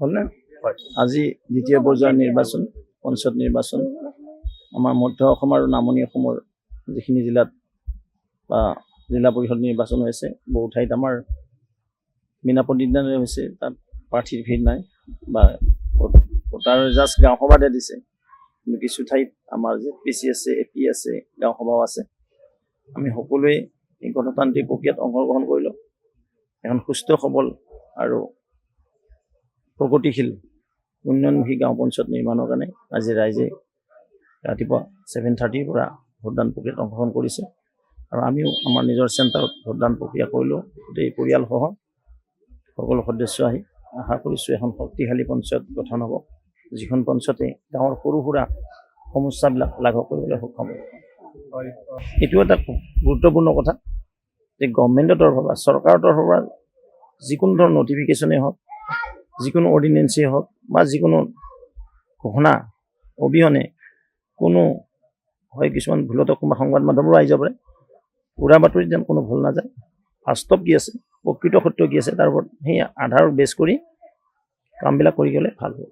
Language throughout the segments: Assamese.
হ'লনে আজি দ্বিতীয় পৰ্যায়ৰ নিৰ্বাচন পঞ্চায়ত নিৰ্বাচন আমাৰ মধ্য অসম আৰু নামনি অসমৰ যিখিনি জিলাত বা জিলা পৰিষদ নিৰ্বাচন হৈছে বহু ঠাইত আমাৰ বিনা প্ৰতিদ্বন্দ্বিতাৰে হৈছে তাত প্ৰাৰ্থীৰ ভিৰ নাই বা ভোটাৰ জাষ্ট গাঁও সভাতে দিছে কিন্তু কিছু ঠাইত আমাৰ যে PC আছে AP আছে গাঁও সভাও আছে আমি সকলোৱে এই গণতান্ত্ৰিক প্ৰক্ৰিয়াত অংশগ্ৰহণ কৰিলোঁ এখন সুস্থ সবল আৰু প্ৰগতিশীল উন্নয়নমুখী গাঁও পঞ্চায়ত নিৰ্মাণৰ কাৰণে আজি ৰাইজে ৰাতিপুৱা 7:30 পৰা ভোটদান প্ৰক্ৰিয়াত অংশগ্ৰহণ কৰিছে আৰু আমিও আমাৰ নিজৰ চেণ্টাৰত ভোটদান প্ৰক্ৰিয়া কৰিলোঁ গোটেই পৰিয়ালসহ সকলো সদস্য আহি আশা কৰিছোঁ এখন শক্তিশালী পঞ্চায়ত গঠন হ'ব যিখন পঞ্চায়তে গাঁৱৰ সৰু সুৰা সমস্যাবিলাক লাঘৱ কৰিবলৈ সক্ষম হ'ব এইটো এটা গুৰুত্বপূৰ্ণ কথা যে গভৰ্ণমেণ্টৰ তৰফৰ পৰা চৰকাৰৰ তৰফৰ পৰা যিকোনো ধৰণৰ নটিফিকেশ্যনেই হওক যিকোনো অৰ্ডিনেঞ্চেই হওক বা যিকোনো ঘোষণা অবিহনে কোনো হয় কিছুমান ভুলতো কোনোবা সংবাদ মাধ্যমৰো আহি যাব পাৰে উৰা বাতৰিত যেন কোনো ভুল নাযায় বাস্তৱ কি আছে প্ৰকৃত সত্য কি আছে তাৰ ওপৰত সেই আধাৰত বেছ কৰি কামবিলাক কৰি গ'লে ভাল হ'ব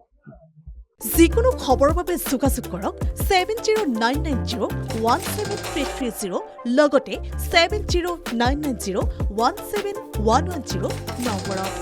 যিকোনো খবৰৰ বাবে যোগাযোগ কৰক 7099017330 লগতে 7099017110 নম্বৰত